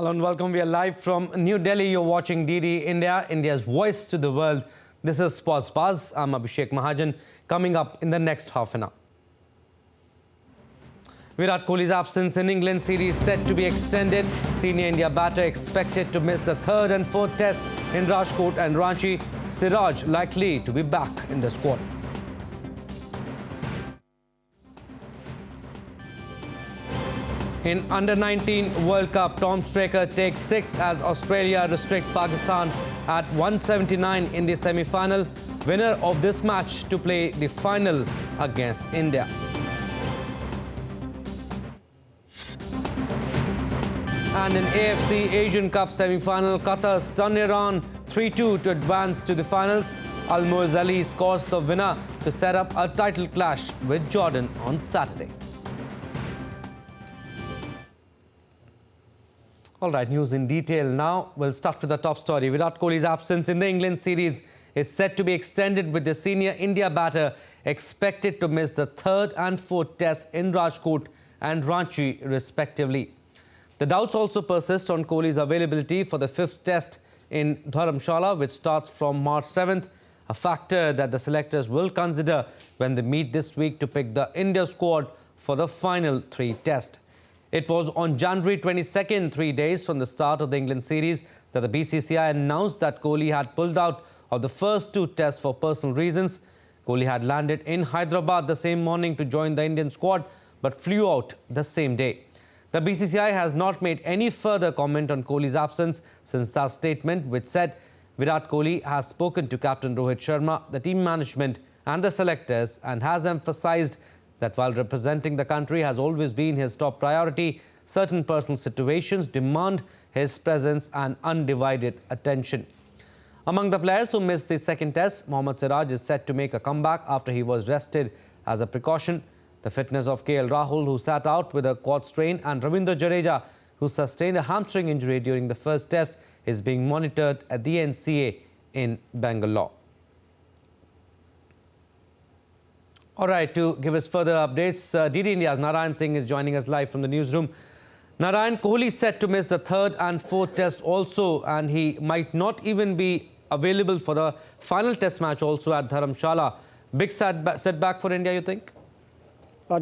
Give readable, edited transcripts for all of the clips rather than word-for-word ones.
Hello and welcome. We are live from New Delhi. You're watching DD India, India's voice to the world. This is Sports Buzz. I'm Abhishek Mahajan. Coming up in the next half an hour. Virat Kohli's absence in England series set to be extended. Senior India batter expected to miss the third and fourth test in Rajkot and Ranchi. Siraj likely to be back in the squad. In Under-19 World Cup, Tom Straker takes 6 as Australia restrict Pakistan at 179 in the semi-final. Winner of this match to play the final against India. And in AFC Asian Cup Semifinal, Qatar stun Iran 3-2 to advance to the finals. Almoz Ali scores the winner to set up a title clash with Jordan on Saturday. All right, news in detail now. We'll start with the top story. Virat Kohli's absence in the England series is set to be extended, with the senior India batter expected to miss the third and fourth tests in Rajkot and Ranchi respectively. The doubts also persist on Kohli's availability for the fifth test in Dharamshala, which starts from March 7th, a factor that the selectors will consider when they meet this week to pick the India squad for the final three tests. It was on January 22nd, 3 days from the start of the England series, that the BCCI announced that Kohli had pulled out of the first two tests for personal reasons. Kohli had landed in Hyderabad the same morning to join the Indian squad, but flew out the same day. The BCCI has not made any further comment on Kohli's absence since that statement, which said Virat Kohli has spoken to Captain Rohit Sharma, the team management and the selectors, and has emphasized that while representing the country has always been his top priority, certain personal situations demand his presence and undivided attention. Among the players who missed the second test, Mohammad Siraj is set to make a comeback after he was rested as a precaution. The fitness of Rahul, who sat out with a quad strain, and Ravindra Jadeja, who sustained a hamstring injury during the first test, is being monitored at the NCA in Bangalore. All right, to give us further updates, DD India's Narayan Singh is joining us live from the newsroom. Narayan, Kohli is set to miss the third and fourth test also, and he might not even be available for the final test match also at Dharamshala. Big setback for India, you think?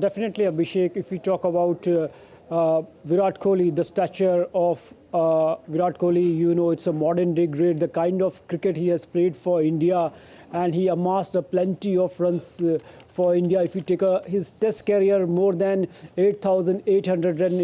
Definitely, Abhishek. If we talk about Virat Kohli, the stature of Virat Kohli, you know, it's a modern day great. The kind of cricket he has played for India, and he amassed a plenty of runs for India. If you take his test career, more than 8,800 runs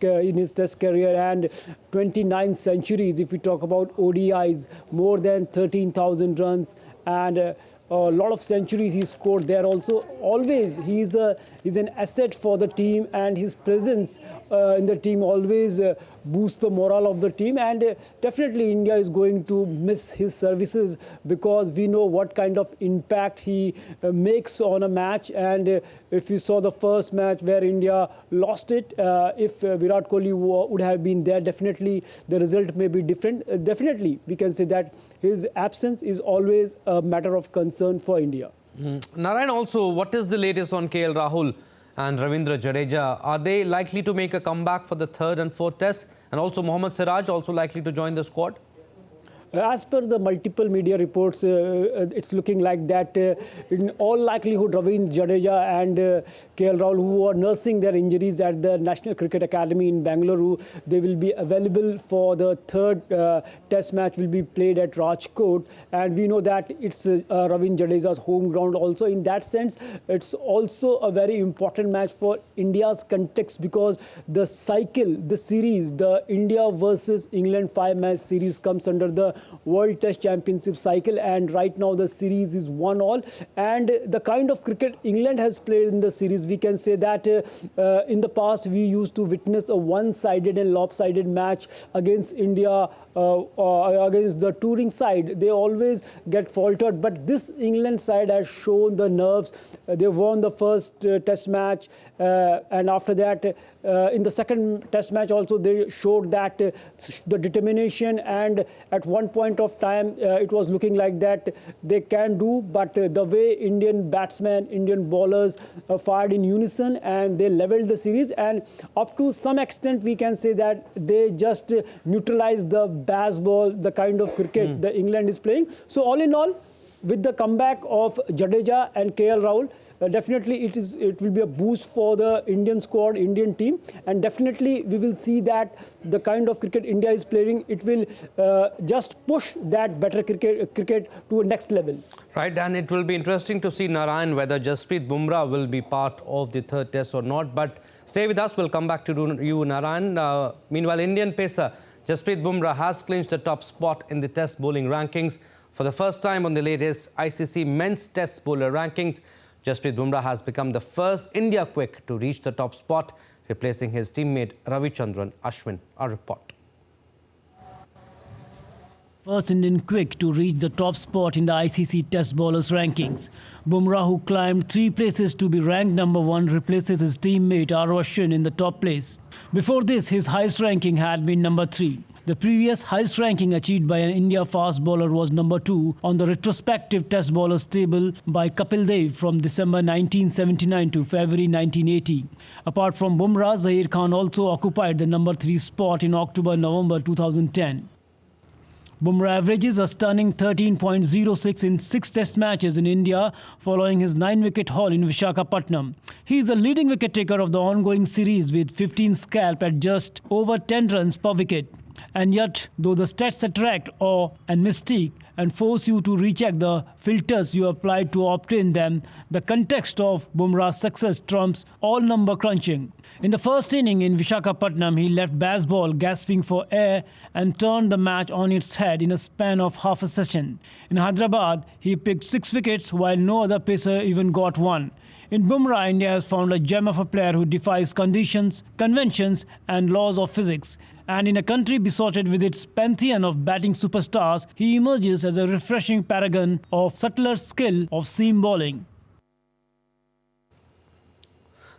in his test career, and 29 centuries. If we talk about ODIs, more than 13,000 runs, and a lot of centuries he scored there also. Always he's an asset for the team, and his presence in the team always boosts the morale of the team. And definitely India is going to miss his services, because we know what kind of impact he makes on a match. And if you saw the first match where India lost it, if Virat Kohli would have been there, definitely the result may be different. Definitely we can say that his absence is always a matter of concern for India. Narayan, also, what is the latest on Rahul and Ravindra Jadeja? Are they likely to make a comeback for the third and fourth test? And also Mohammad Siraj also likely to join the squad? As per the multiple media reports, it's looking like that in all likelihood Ravindra Jadeja and Rahul, who are nursing their injuries at the National Cricket Academy in Bangalore, they will be available for the third test match, will be played at Rajkot. And we know that it's Ravindra Jadeja's home ground also. In that sense, it's also a very important match for India's context, because the cycle, the series, the India versus England 5-match series comes under the World Test Championship cycle, and right now the series is 1-1. And the kind of cricket England has played in the series, we can say that in the past we used to witness a one-sided and lopsided match against India, against the touring side. They always get faltered, but this England side has shown the nerves. They won the first test match, and after that in the second test match also they showed that the determination, and at one one point of time, it was looking like that they can do, but the way Indian batsmen, Indian bowlers fired in unison and they leveled the series, and up to some extent we can say that they just neutralized the baseball, the kind of cricket the England is playing. So all in all, with the comeback of Jadeja and KL Rahul, definitely it will be a boost for the Indian squad, Indian team, and definitely we will see that the kind of cricket India is playing, it will just push that better cricket to a next level. Right, and it will be interesting to see, Narayan, whether Jasprit Bumrah will be part of the third test or not. But stay with us, we'll come back to you, Narayan. Meanwhile, Indian pacer Jasprit Bumrah has clinched the top spot in the test bowling rankings. For the first time on the latest ICC men's test bowler rankings, Jasprit Bumrah has become the first India quick to reach the top spot, replacing his teammate Ravichandran Ashwin. Our report. First Indian quick to reach the top spot in the ICC test bowlers rankings. Bumrah, who climbed 3 places to be ranked number 1, replaces his teammate Ashwin in the top place. Before this, his highest ranking had been number 3. The previous highest ranking achieved by an India fast bowler was number 2 on the retrospective test bowlers table by Kapil Dev from December 1979 to February 1980. Apart from Bumrah, Zaheer Khan also occupied the number 3 spot in October-November 2010. Bumrah averages a stunning 13.06 in 6 test matches in India following his 9-wicket haul in Visakhapatnam. He is the leading wicket taker of the ongoing series with 15 scalp at just over 10 runs per wicket. And yet, though the stats attract awe and mystique and force you to recheck the filters you applied to obtain them, the context of Bumrah's success trumps all number crunching. In the first inning in Visakhapatnam, he left baseball gasping for air and turned the match on its head in a span of half a session. In Hyderabad, he picked 6 wickets while no other pacer even got one. In Bumrah, India has found a gem of a player who defies conditions, conventions and laws of physics. And in a country besotted with its pantheon of batting superstars, he emerges as a refreshing paragon of subtler skill of seam bowling.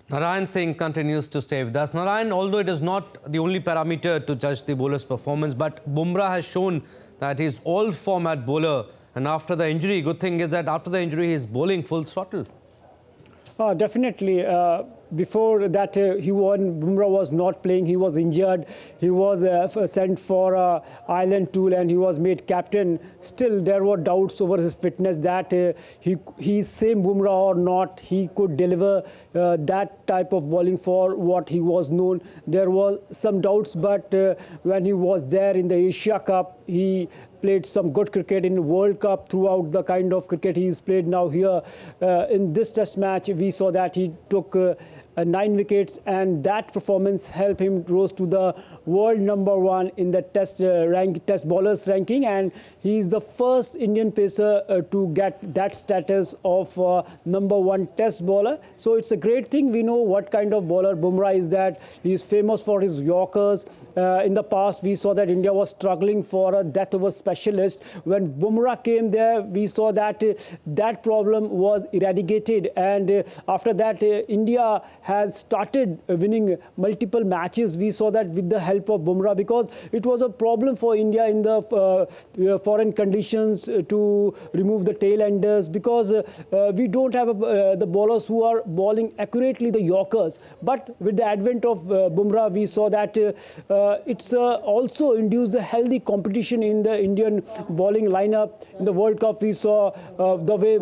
Narayan Singh continues to stay with us. Narayan, although it is not the only parameter to judge the bowler's performance, but Bumrah has shown that he's all-format bowler. And after the injury, good thing is that after the injury, he's bowling full throttle. Definitely. Before that, Bumrah was not playing. He was injured. He was sent for island tour and he was made captain. Still, there were doubts over his fitness that he's same Bumrah or not. He could deliver that type of bowling for what he was known. There were some doubts, but when he was there in the Asia Cup, he played some good cricket in World Cup throughout the kind of cricket he's played now here. In this test match, we saw that he took 9 wickets, and that performance helped him rose to the world number 1 in the test bowlers ranking, and he is the first Indian pacer to get that status of number 1 test bowler. So it's a great thing. We know what kind of bowler Bumrah is, that he is famous for his Yorkers. In the past, we saw that India was struggling for a death over specialist. When Bumrah came there, we saw that that problem was eradicated, and after that, India has started winning multiple matches. We saw that with the help of Bumrah, because it was a problem for India in the foreign conditions to remove the tail-enders, because we don't have the bowlers who are bowling accurately the Yorkers. But with the advent of Bumrah, we saw that it's also induced a healthy competition in the Indian bowling lineup. In the World Cup, we saw the way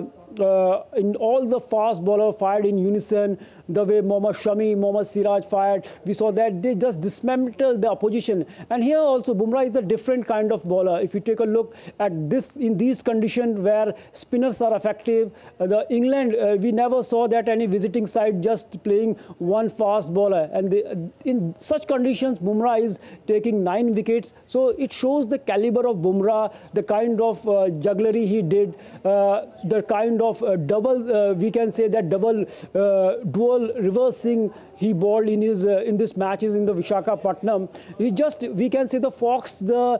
in all the fast bowler fired in unison, the way Mohammad Shami, Mohammad Siraj fired, we saw that they just dismantled the opposition. And here also Bumrah is a different kind of bowler. If you take a look at this, in these conditions where spinners are effective, the England, we never saw that any visiting side just playing one fast bowler. And in such conditions, Bumrah is taking 9 wickets. So it shows the caliber of Bumrah, the kind of jugglery he did, the kind of double, we can say that dual reversing he bowled in his in this matches in the Visakhapatnam. He just, we can say, the fox the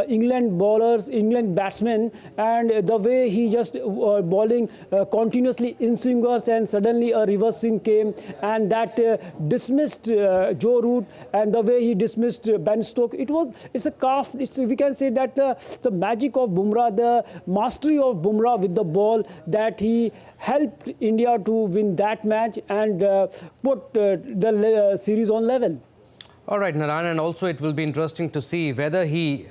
England bowlers, England batsmen, and the way he just bowling continuously in swingers, and suddenly a reversing came, and that dismissed Joe Root, and the way he dismissed Ben Stokes. It's a calf. We can say that the magic of Bumrah, the mastery of Bumrah with the ball, that he helped India to win that match and put the series on level. All right, Narayan, and also it will be interesting to see whether he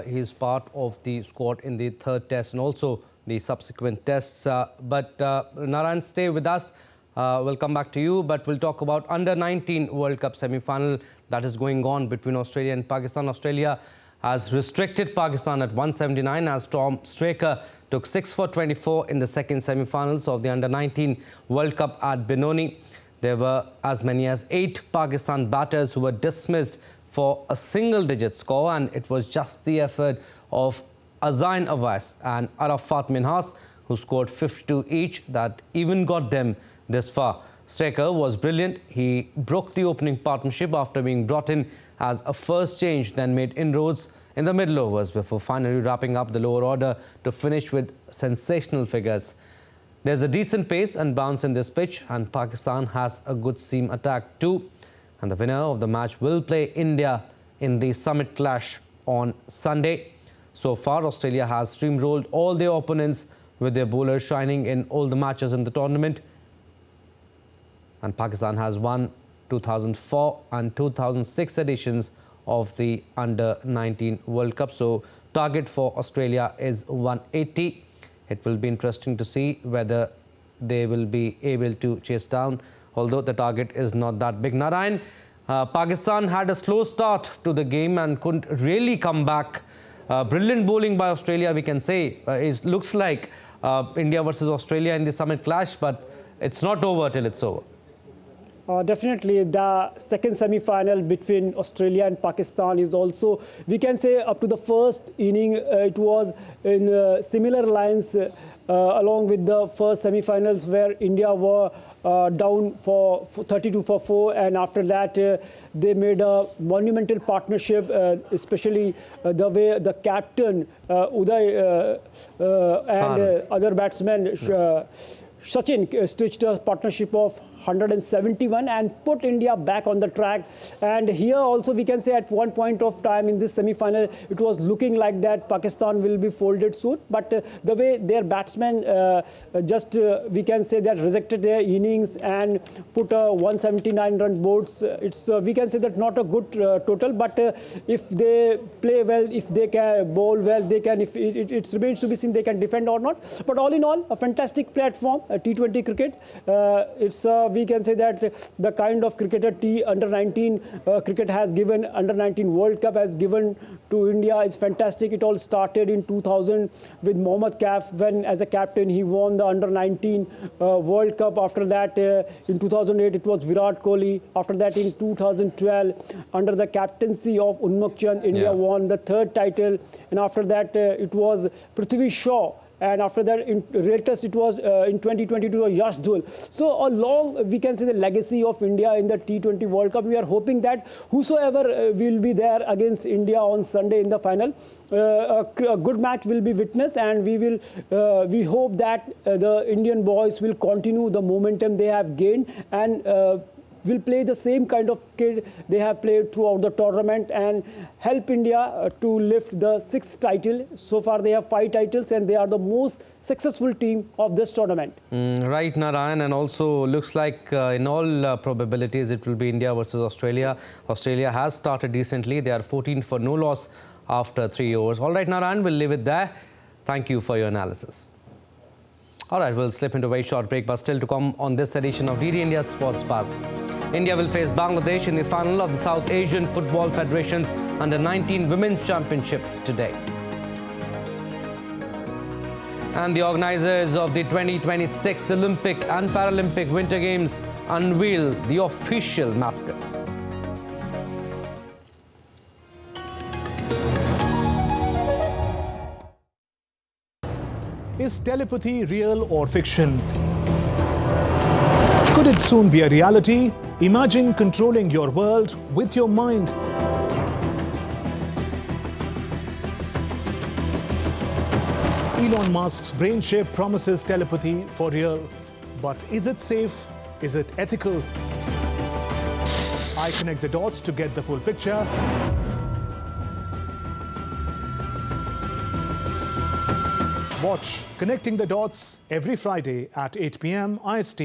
is part of the squad in the third test and also the subsequent tests. But Narayan, stay with us. We'll come back to you, but we'll talk about Under-19 World Cup semi-final that is going on between Australia and Pakistan. Australia has restricted Pakistan at 179 as Tom Straker took 6 for 24 in the second semi-finals of the Under-19 World Cup at Benoni. There were as many as 8 Pakistan batters who were dismissed for a single-digit score, and it was just the effort of Azhain Awais and Arafat Minhas, who scored 52 each, that even got them this far. Straker was brilliant. He broke the opening partnership after being brought in as a first change, then made inroads in the middle overs before finally wrapping up the lower order to finish with sensational figures. There's a decent pace and bounce in this pitch, and Pakistan has a good seam attack too. And the winner of the match will play India in the summit clash on Sunday. So far, Australia has steamrolled all their opponents, with their bowlers shining in all the matches in the tournament. And Pakistan has won 2004 and 2006 editions of the Under-19 World Cup. So target for Australia is 180. It will be interesting to see whether they will be able to chase down, although the target is not that big. Narayan, Pakistan had a slow start to the game and couldn't really come back. Brilliant bowling by Australia, we can say. It looks like India versus Australia in the summit clash, but it's not over till it's over. Definitely, the second semi-final between Australia and Pakistan is also, we can say, up to the first inning, it was in similar lines along with the first semi-finals, where India were down for 32 for 4, and after that they made a monumental partnership, especially the way the captain Uday and other batsmen Sachin stitched a partnership of 171 and put India back on the track. And here also we can say at one point of time in this semi-final, it was looking like that Pakistan will be folded soon. But the way their batsmen we can say that rejected their innings and put a 179 run boards. It's we can say that not a good total, but if they play well, if they can bowl well, they can, if it remains to be seen they can defend or not. But all in all, a fantastic platform, T20 cricket. It's we can say that the kind of cricketer Under-19 cricket has given, Under-19 World Cup has given to India is fantastic. It all started in 2000 with Mohammad Kaif, when as a captain he won the Under-19 World Cup. After that in 2008 it was Virat Kohli. After that in 2012 under the captaincy of Unmukt Chand, India won the 3rd title, and after that it was Prithvi Shaw. And after that, in latest, it was in 2022, Yash Dhul. So a long, we can say, the legacy of India in the T20 World Cup. We are hoping that whosoever will be there against India on Sunday in the final, a good match will be witnessed, and we hope that the Indian boys will continue the momentum they have gained and will play the same kind of kid they have played throughout the tournament and help India to lift the 6th title. So far they have 5 titles and they are the most successful team of this tournament. Right, Narayan, and also looks like in all probabilities it will be India versus Australia. Australia has started decently. They are 14 for no loss after 3 overs. All right, Narayan, we'll leave it there. Thank you for your analysis. All right, we'll slip into a very short break, but still to come on this edition of DD India Sports Pass. India will face Bangladesh in the final of the South Asian Football Federation's Under-19 Women's Championship today. And the organisers of the 2026 Olympic and Paralympic Winter Games unveil the official mascots. Is telepathy real or fiction? Could it soon be a reality? Imagine controlling your world with your mind. Elon Musk's brain chip promises telepathy for real. But is it safe? Is it ethical? I connect the dots to get the full picture. Watch Connecting the Dots every Friday at 8 p.m. IST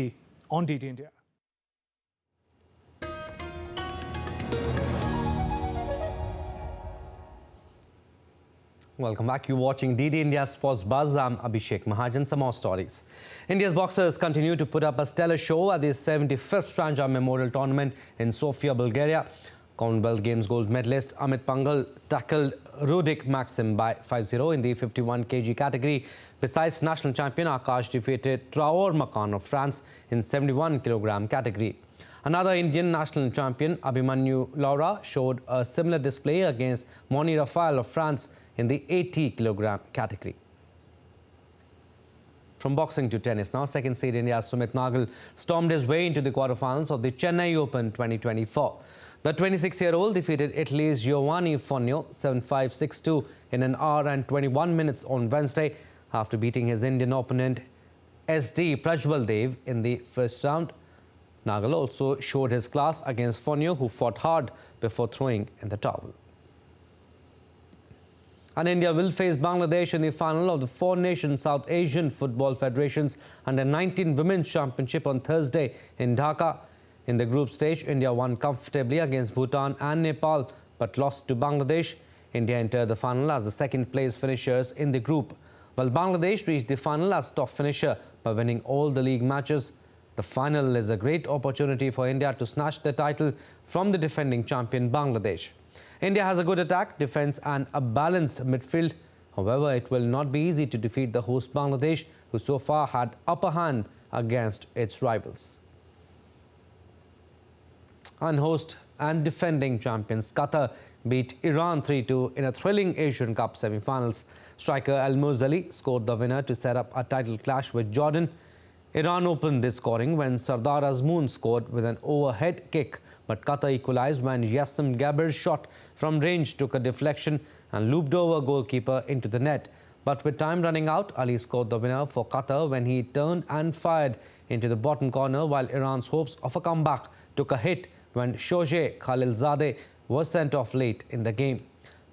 on DD India. Welcome back. You're watching DD India Sports Buzz. I'm Abhishek Mahajan. Some more stories. India's boxers continue to put up a stellar show at the 75th Stranja Memorial Tournament in Sofia, Bulgaria. Commonwealth Games gold medalist Amit Pangal tackled Rudik Maxim by 5-0 in the 51 kg category. Besides, national champion Akash defeated Traor Makan of France in 71 kg category. Another Indian national champion, Abhimanyu Laura, showed a similar display against Moni Rafael of France in the 80 kg category. From boxing to tennis now, second seed India's Sumit Nagal stormed his way into the quarterfinals of the Chennai Open 2024. The 26-year-old defeated Italy's Giovanni Fonio 7-5, 6-2 in an hour and 21 minutes on Wednesday after beating his Indian opponent SD Prajwal Dev in the first round. Nagal also showed his class against Fonio, who fought hard before throwing in the towel. And India will face Bangladesh in the final of the four-nation South Asian Football Federation's Under-19 Women's Championship on Thursday in Dhaka. In the group stage, India won comfortably against Bhutan and Nepal, but lost to Bangladesh. India entered the final as the second-place finishers in the group, while Bangladesh reached the final as top finisher by winning all the league matches. The final is a great opportunity for India to snatch the title from the defending champion Bangladesh. India has a good attack, defense and a balanced midfield. However, it will not be easy to defeat the host Bangladesh, who so far had upper hand against its rivals. And host and defending champions Qatar beat Iran 3-2 in a thrilling Asian Cup semi-finals. Striker Al-Muzali scored the winner to set up a title clash with Jordan. Iran opened its scoring when Sardar Azmoun scored with an overhead kick, but Qatar equalized when Yassim Gabir's shot from range took a deflection and looped over goalkeeper into the net. But with time running out, Ali scored the winner for Qatar when he turned and fired into the bottom corner, while Iran's hopes of a comeback took a hit when Shoje Khalilzadeh was sent off late in the game.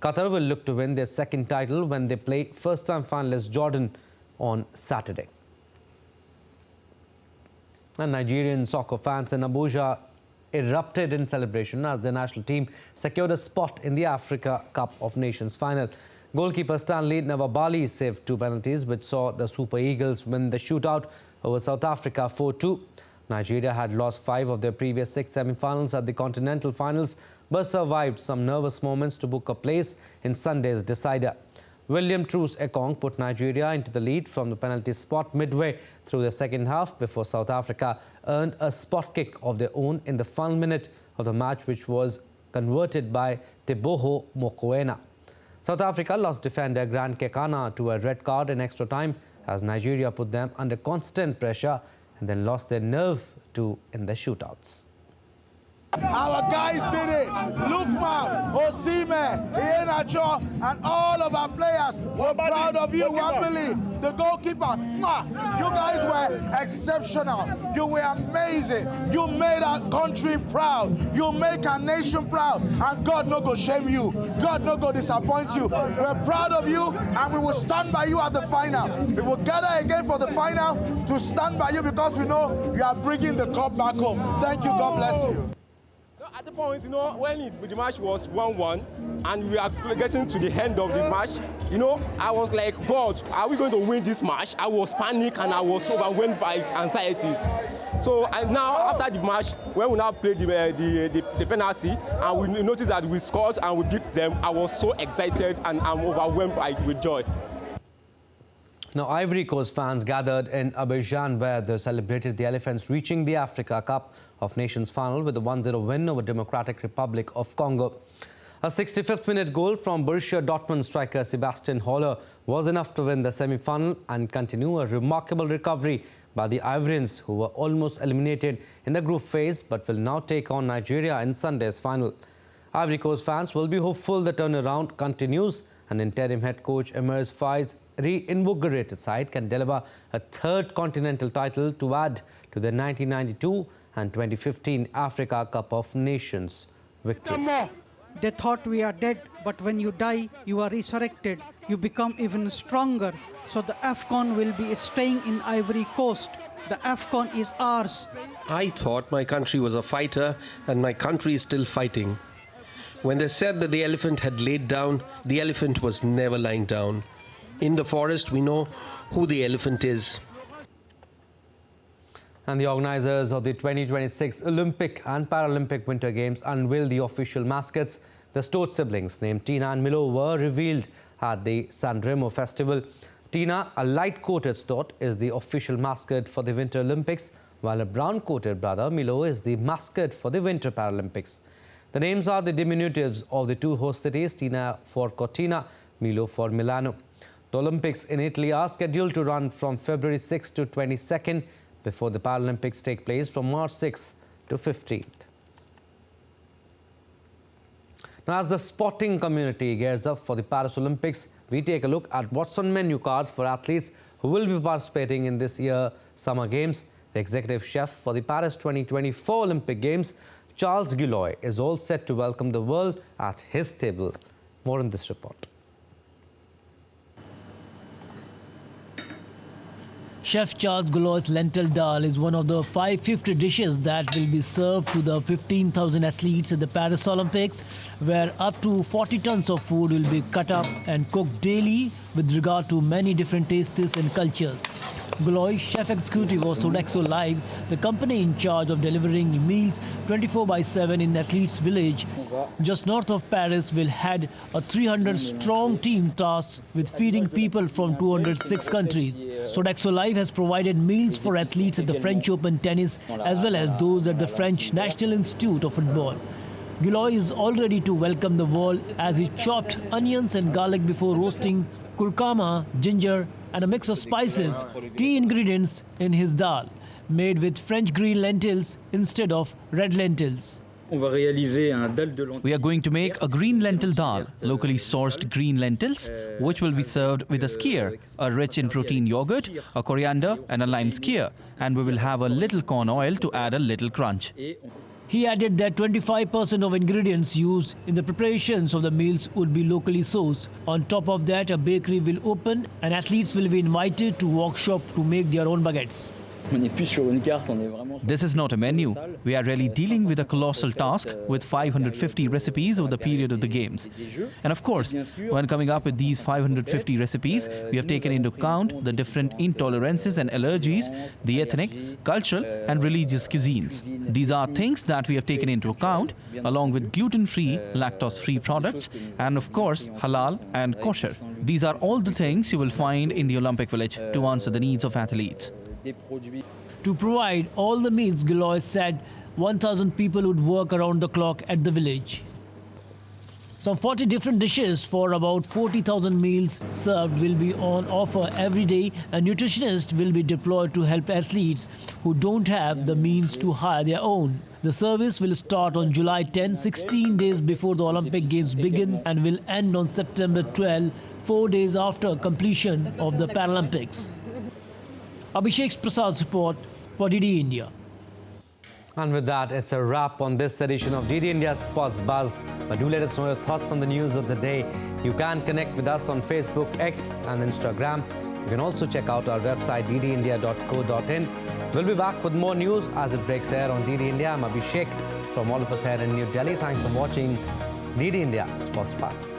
Qatar will look to win their second title when they play first-time finalist Jordan on Saturday. And Nigerian soccer fans in Abuja erupted in celebration as the national team secured a spot in the Africa Cup of Nations final. Goalkeeper Stanley Navabali saved two penalties, which saw the Super Eagles win the shootout over South Africa 4-2. Nigeria had lost 5 of their previous 6 semi-finals at the Continental Finals, but survived some nervous moments to book a place in Sunday's decider. William Truce Ekong put Nigeria into the lead from the penalty spot midway through the second half before South Africa earned a spot kick of their own in the final minute of the match, which was converted by Teboho Mokoena. South Africa lost defender Grant Kekana to a red card in extra time as Nigeria put them under constant pressure and then lost their nerve too in the shootouts. Our guys did it. Lukman, Osimhen, Iheanacho, and all of our players were proud of you. Wambili, the goalkeeper. You guys were exceptional. You were amazing. You made our country proud. You make our nation proud. And God no go shame you. God no go disappoint you. We're proud of you, and we will stand by you at the final. We will gather again for the final to stand by you because we know you are bringing the cup back home. Thank you. God bless you. At the point, when the match was 1-1 and we are getting to the end of the match, I was like, God, are we going to win this match? I was panicked and I was overwhelmed by anxieties. So and now after the match, when we now played the penalty and we noticed that we scored and we beat them, I was so excited and I'm overwhelmed with joy. Now, Ivory Coast fans gathered in Abidjan where they celebrated the Elephants reaching the Africa Cup of Nations final with a 1-0 win over Democratic Republic of Congo. A 65th minute goal from Borussia Dortmund striker Sebastian Haller was enough to win the semi-final and continue a remarkable recovery by the Ivorians, who were almost eliminated in the group phase but will now take on Nigeria in Sunday's final. Ivory Coast fans will be hopeful the turnaround continues and interim head coach Emir Faiz's reinvigorated side can deliver a third continental title to add to the 1992 and 2015 Africa Cup of Nations victories. They thought we are dead, but when you die, you are resurrected. You become even stronger. So the AFCON will be staying in Ivory Coast. The AFCON is ours. I thought my country was a fighter, and my country is still fighting. When they said that the elephant had laid down, the elephant was never lying down. In the forest, we know who the elephant is. And the organisers of the 2026 Olympic and Paralympic Winter Games unveiled the official mascots. The Stoat siblings named Tina and Milo were revealed at the Sanremo Festival. Tina, a light-coated stoat, is the official mascot for the Winter Olympics, while a brown-coated brother, Milo, is the mascot for the Winter Paralympics. The names are the diminutives of the two host cities, Tina for Cortina, Milo for Milano. The Olympics in Italy are scheduled to run from February 6th to 22nd, before the Paralympics take place from March 6th to 15th. Now, as the sporting community gears up for the Paris Olympics, we take a look at what's on menu cards for athletes who will be participating in this year's Summer Games. The executive chef for the Paris 2024 Olympic Games, Charles Guilloy, is all set to welcome the world at his table. More in this report. Chef Charles Guilloy's lentil dal is one of the 550 dishes that will be served to the 15,000 athletes at the Paris Olympics, where up to 40 tons of food will be cut up and cooked daily with regard to many different tastes and cultures. Guilloy, chef executive of Sodexo Live, the company in charge of delivering meals 24/7 in Athletes Village, just north of Paris, will head a 300-strong team tasked with feeding people from 206 countries. Sodexo Live has provided meals for athletes at the French Open tennis as well as those at the French National Institute of Football. Guilloy is all ready to welcome the world as he chopped onions and garlic before roasting curcuma, ginger, and a mix of spices, key ingredients in his dal, made with French green lentils instead of red lentils. We are going to make a green lentil dal, locally sourced green lentils, which will be served with a skyr, a rich in protein yogurt, a coriander and a lime skyr, and we will have a little corn oil to add a little crunch. He added that 25% of ingredients used in the preparations of the meals would be locally sourced. On top of that, a bakery will open and athletes will be invited to workshop to make their own baguettes. This is not a menu. We are really dealing with a colossal task with 550 recipes over the period of the Games. And of course, when coming up with these 550 recipes, we have taken into account the different intolerances and allergies, the ethnic, cultural and religious cuisines. These are things that we have taken into account, along with gluten-free, lactose-free products, and of course, halal and kosher. These are all the things you will find in the Olympic Village to answer the needs of athletes. To provide all the meals, Guilloy said 1,000 people would work around the clock at the village. Some 40 different dishes for about 40,000 meals served will be on offer every day, and nutritionists will be deployed to help athletes who don't have the means to hire their own. The service will start on July 10, 16 days before the Olympic Games begin, and will end on September 12, 4 days after completion of the Paralympics. Abhishek Prasad's report for DD India. And with that, it's a wrap on this edition of DD India Sports Buzz. But do let us know your thoughts on the news of the day. You can connect with us on Facebook, X and Instagram. You can also check out our website, ddindia.co.in. We'll be back with more news as it breaks here on DD India. I'm Abhishek from all of us here in New Delhi. Thanks for watching DD India Sports Buzz.